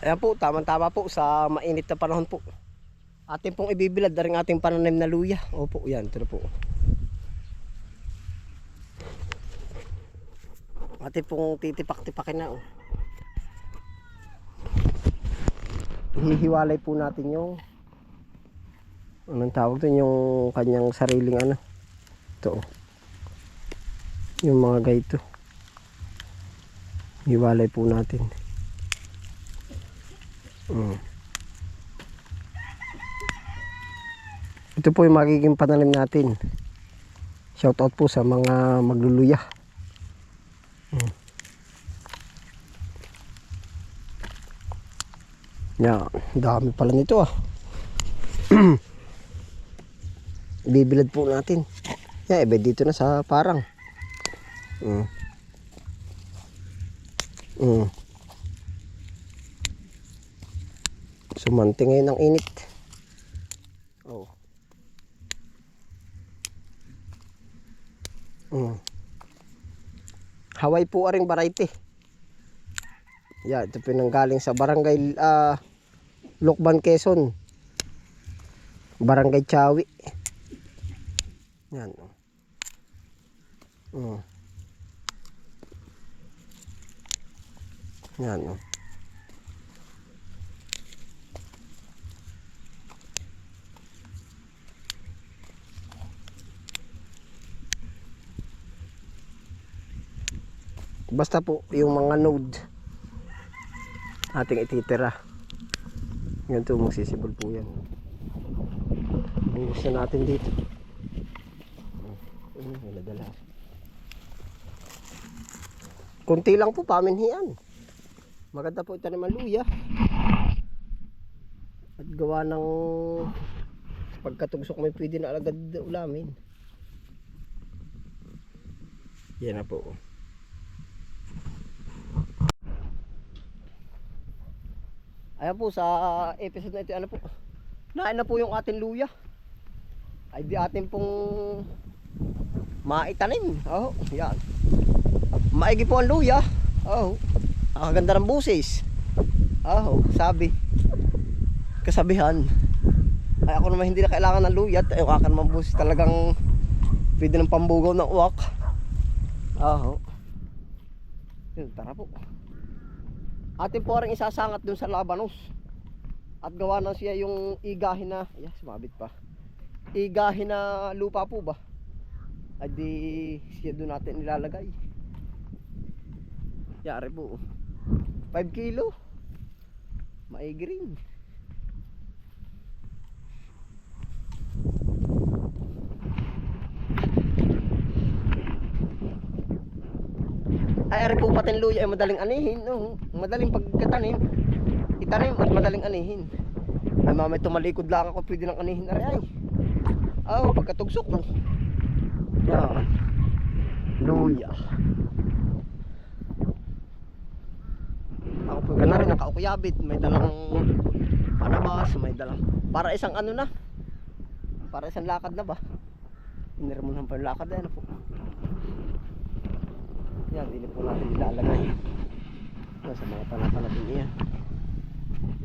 Ayan po, tamang-tama po sa mainit na panahon po. Atin pong ibibilad na rin ating pananim na luya. Opo, yan, ito na po. Atin pong titipak-tipakin na. Hihiwalay po natin yung anong tawag doon, yung kanyang sariling ano. Ito. Yung mga gayto. Hiwalay po natin. Ito po yung magiging pananim natin. Shout out po sa mga magluluya. Yan, dami pala nito ah. Bibilad po natin. Yan, iba dito na sa parang. Sumanti ngayon ang init. Haway po aring variety. Yan, ito pinanggaling sa barangay Lokban, Quezon. Barangay Chawi. Yan. Yan. Basta po yung mga node ating ititira. Yan to, magsisibol po yan. Buhos na natin dito. Dala. Kunti lang po paminhian. Maganda po ito naman luya. At gawa ng pagkatugsok may pwede na agad ulamin. Yan na po. Ayan po, sa episode na ito, ano po, nain na po yung ating luya. Ay di atin pong maitanim. Yan. Maigi po ang luya. Ang ganda ng busis. Sabi. Kasabihan. Ay ako naman hindi na kailangan ng luya. Ay akan naman busis talagang pwede ng pambugaw ng uwak. Yun, tara po. Atin po rin isasangat dun sa labanos. At gawa na siya yung igahin na, sumabit pa. Igahin na lupa po ba? Ay di siya dun natin nilalagay. Yari po. 5 kilo. Maigi rin. Ay, ari po patin luya ay madaling anihin, madaling pagkatanim. Itanim at madaling anihin. Ay mamay tumalikod lang ako, pwede nang anihin ari ay. Pagkatugsok no. Yan. Luya. Ako po na rin nakaukuyabit, may dalang panabas, may dalang para isang ano na. Para isang lakad na ba? Inirmunan pa yung lakad na yan po. Yan, hindi po natin ilalagay. Sa mga tanapan natin yan.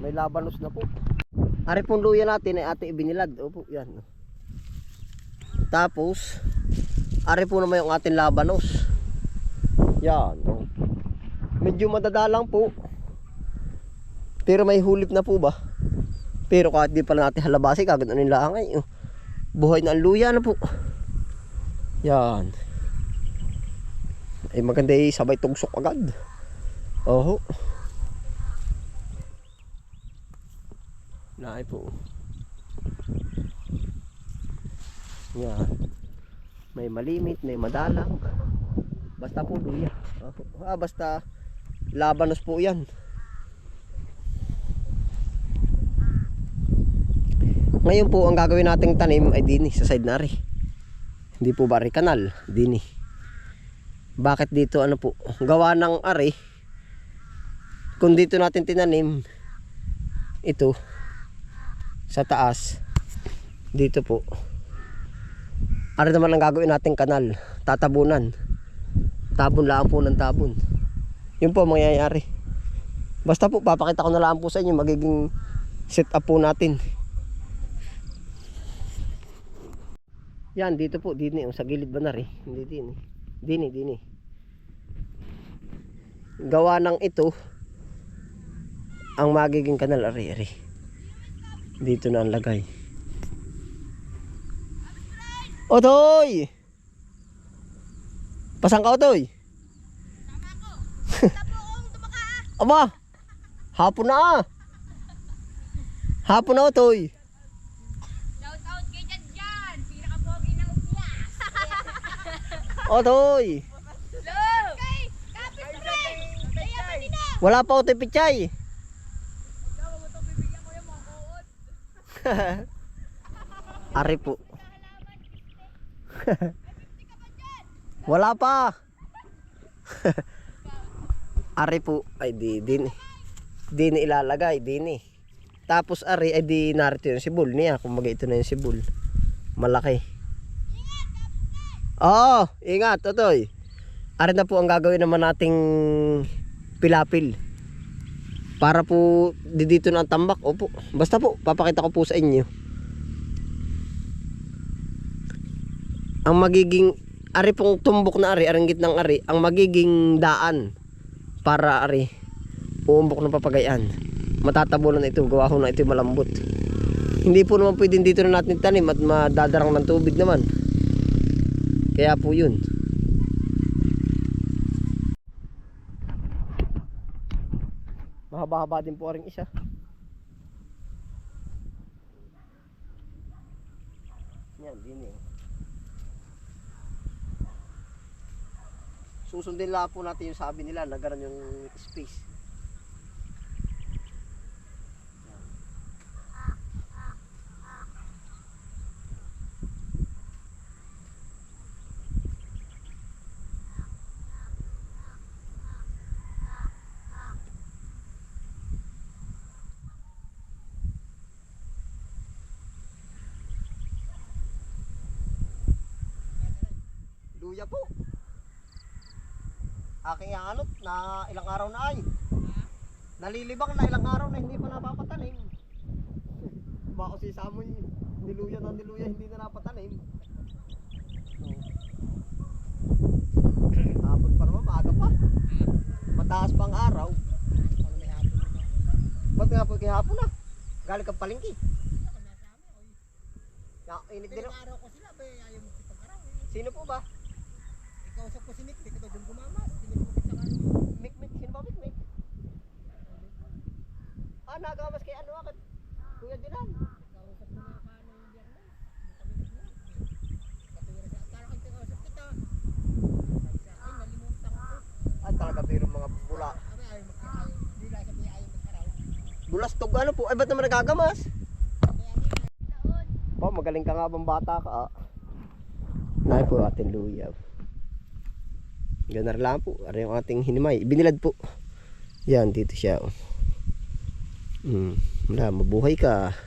May labanos na po. Ari pong luya natin ay ate ibinilad. Opo, yan. Tapos, ari po naman yung ating labanos. Yan. Medyo madadalang po. Pero may hulip na po ba? Pero kahit di pala natin halabasi, kagad ano nila angay. Buhay na ang luya na po. Yan. Ay maganda sabay tugsok agad. Naay po. Yan. May malimit, may madalang. Basta po luya. Basta labanos po yan. Ngayon po ang gagawin nating tanim ay dini sa side na rin. Hindi po bari kanal, dini. Bakit dito ano po? Gawa ng ari. Kung dito natin tinanim ito sa taas, dito po. Ari naman ang gagawin nating kanal, tatabunan. Tabon lang po ng tabon. Yun po mangyayari. Basta po, papakita ko na lang po sa inyo magiging set up po natin. Yan, dito po, dini, sa gilid ba na rin? Hindi dini. Dini. Gawa ng ito, ang magiging kanal, ari. Dito na ang lagay. Otoy! Pasang ka, Otoy? Tama ko. Basta po akong tumakaa. Aba! Hapon na ah! Hapon na, Otoy! Shout out kay Jan. Pinaka-pogi ng Upias. Otoy! Hello! Kay Kapit Friend! Kaya ba nila? Wala pa, Otoy Pichay! Ikaw, mo itong bibigyan ko yung mga kuot. Ari po. Wala pa. Ari po ay din ilalagay din eh. Tapos ari ay di narito yung sibol niya. Kumbaga ito na yung sibol. Malaki. Oo, ingat Totoy. Ari na po ang gagawin naman nating pilapil. Para po dito na ang tambak. Opo. Basta po papakita ko po sa inyo. Ang magiging ari pong tumbok na ari, aring gitnang ari, ang magiging daan para ari uumbok ng papagayan. Matatabunan ito, gawa ho na ito malambot. Hindi po naman pwedeng dito na natin tanim at madadarang ng tubig naman. Kaya po yun. Mahaba-haba din po aring isa. Yan, din eh. Susundin lang po natin yung sabi nila na gano'n yung space. Luya po. Aking anot na ilang araw na ay. Nalilibang na ilang araw na hindi pa napapatanim. Bako si Samoy niluya hindi na napatanim. Hapon pa naman, maaga pa. Mataas pang araw. Ba't nga po kihapon na? Galing kang palengke. Init din Araw ko sila, ba ayaw mo si pag-araw. Sino po ba? Ikaw sa ko sinik, di ka doon gumamas. Sinikupit sa kanin. Mik. Sino ba Mik? Ah, nagamas kay ano akit? Kuya Dilan. Kausap mo na paano yung biyernes. Kami na. Katulad sa tara kay kausap kita. Sabi sa akin, nalimutan ko. At talaga biro mga bula. Sabi ayaw mag-araw. Hindi lang sabi ayaw mag-araw. Bulastog ano po? Ay ba't naman nagagamas? Kaya nga, Po, magaling ka nga bang bata ka ah. Nay po ating luya. Ganar lang po. Ari yung ating hinimay. Binilad po. Yan, dito siya. Oh. Wala, mabuhay ka.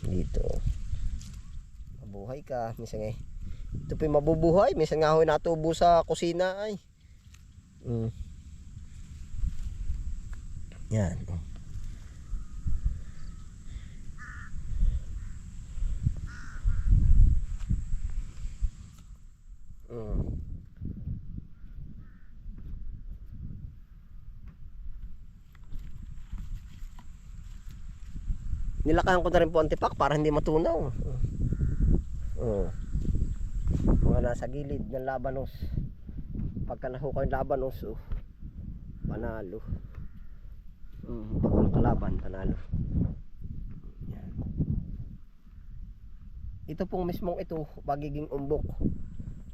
Dito. Mabuhay ka. Minsan eh. Ito po yung mabubuhay. Minsan nga ho natubo sa kusina ay. Yan. Nilakahan ko na rin po ang tipak para hindi matunaw. Mga nasa gilid ng labanos. Pagka nahukay yung labanos, panalo. Pag walang kalaban, panalo. Yan. Ito pong mismong ito, magiging umbok.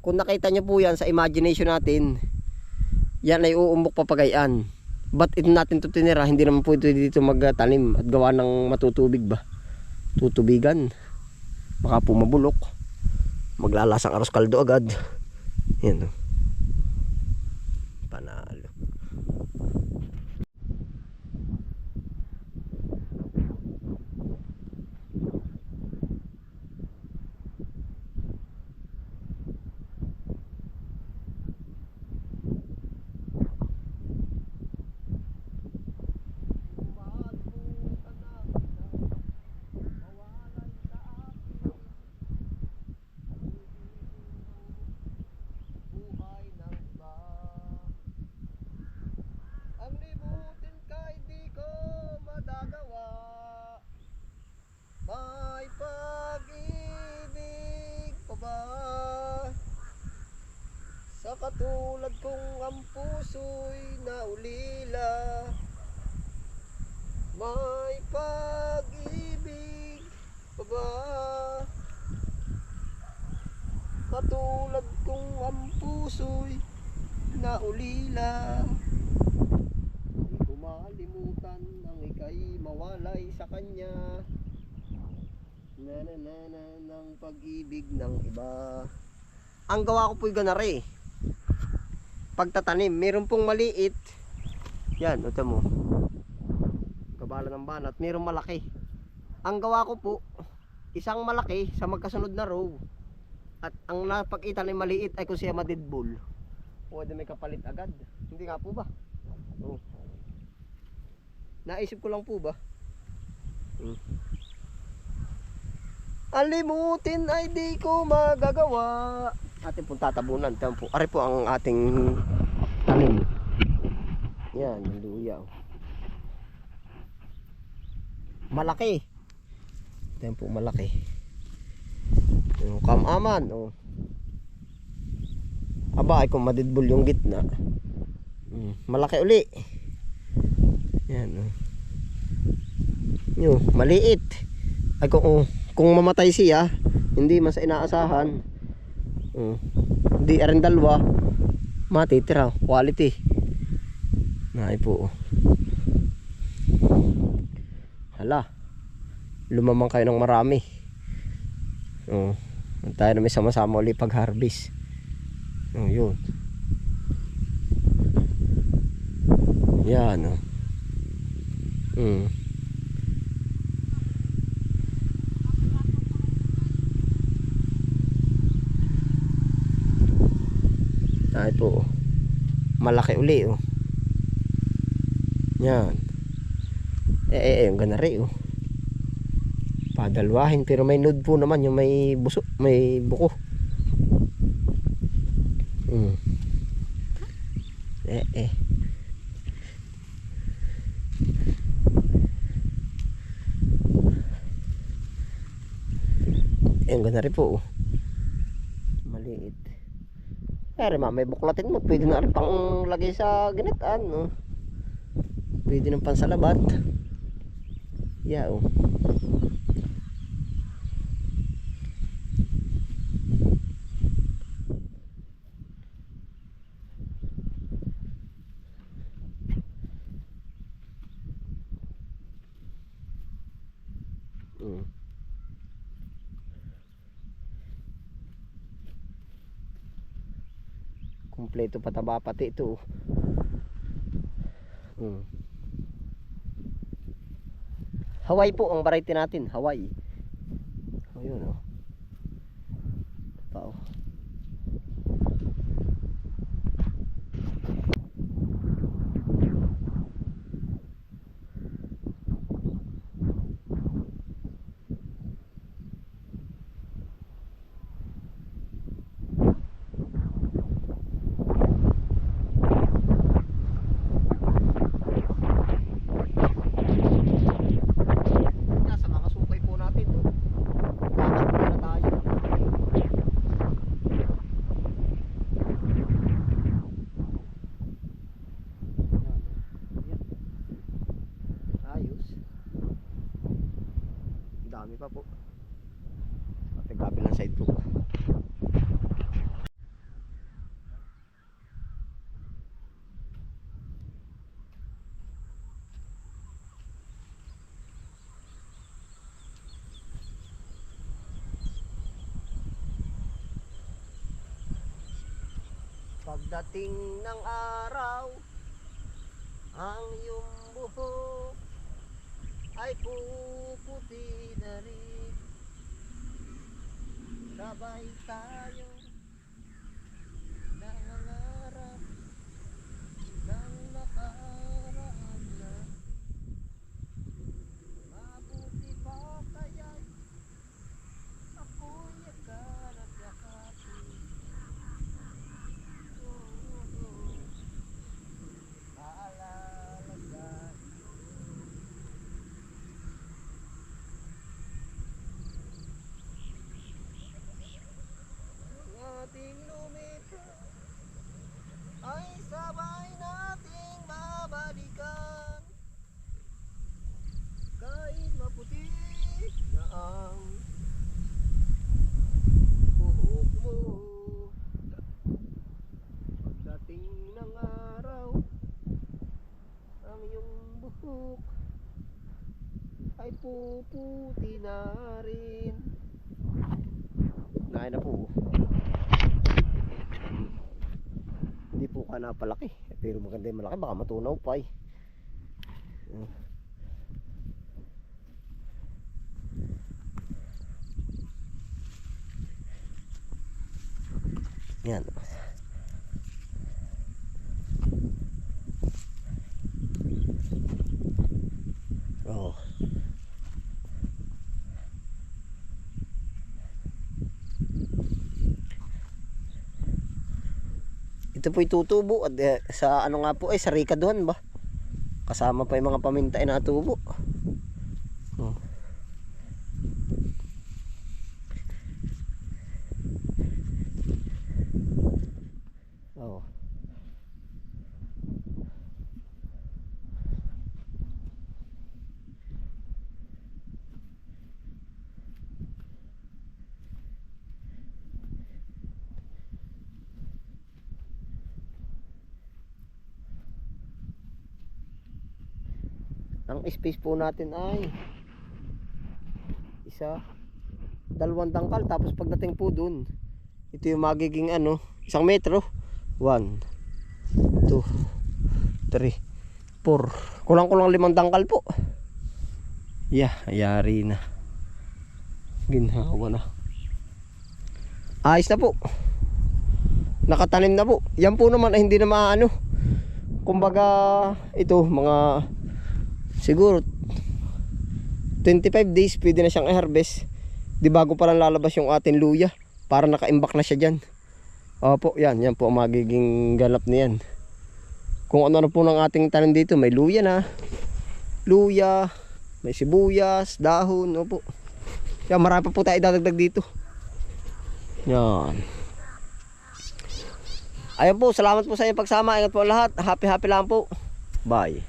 Kung nakita nyo po yan sa imagination natin, yan ay uumbok papagayan. Ba't ito natin ito tinira? Hindi naman po ito dito magtanim at gawa ng matutubig ba? Tutubigan. Baka po mabulok. Maglalasang aros kaldo agad. Yan o. Panalo. puso'y naulila, may pag-ibig pa ba? Katulad kong ang puso'y naulila, di ko malimutan ang ika'y mawalay sa kanya. Nananana ng pag-ibig ng iba. Ang gawa ko po'y ganare. Pagtatanim, meron pong maliit. Yan, ito mo. Kabala ng banat, meron malaki. Ang gawa ko po, isang malaki sa magkasunod na row. At ang napakita ng maliit ay kung siya madidball, pwede may kapalit agad. Hindi nga po ba? Oh. Naisip ko lang po ba? Alimutin ay di ko magagawa. Ating pong tatabunan. Tiyan po. Ari po ang ating tanim. Yan, ang luya. Malaki. Tiyan po, malaki. Yung kamaman, oh. Aba, ay kung madidbol yung gitna. Malaki uli. Yan, oh. Yung maliit. Ay kung mamatay siya, hindi mas inaasahan. Hindi rin dalawa, matitira. Quality. Ay po. Hala. Lumamang kayo ng marami. Tayo na may sama-sama ulit pag-harvest. Yun. Yan. Ay po. Malaki uli, oh. Yan. Yung ganari, oh. Padalwahin, pero may nude po naman, yung may buso, may buko. Yung ganari po, oh. Maliit. Pero may buklatin mo, pwede na rin pang lagay sa ginitaan, no? Pwede ng pansalabat. Yeah, oh. Kompleto pataba pati ito. Hawaii po ang variety natin, Hawaii. Ayun, oh. Pao. Dami pa po. At kabilang side po. Pagdating ng araw, ang iyong buhok ay puputi na rin. Sabay tayo nangangarap ng nakaraan na. Mabuti pa kaya'y ako'y yakarap yakapin. Maalalagan. pumuputi na rin. Nain na po. Hindi po ka napalaki. Pero maganda yung malaki. Baka matunaw pa eh. Yan. Oh. Ito po itutubo at sa ano nga po ay sa Rikaduhan ba? Kasama pa yung mga paminta ay natubo. Oh. Oh. Ang space po natin ay isa, dalawang dangkal. Tapos pagdating po dun, ito yung magiging ano, 1 metro. 1, 2, 3, 4. Kulang-kulang 5 dangkal po. Yeah, ayari na. Ginhawa na. Ayos na po. Nakatanim na po. Yan po naman ay hindi na maano. Kumbaga ito mga siguro 25 days pwede na siyang i-harvest. Di bago pa lang lalabas yung ating luya. Para naka-imbak na siya dyan. Opo, yan po ang magiging ganap niyan. Kung ano po ng ating tanim dito, may luya na. Luya, may sibuyas, dahon, opo. Yan, marami pa po tayo dadagdag dito. Yan. Ayun po, salamat po sa inyong pagsama. Ingat po lahat. Happy lang po. Bye.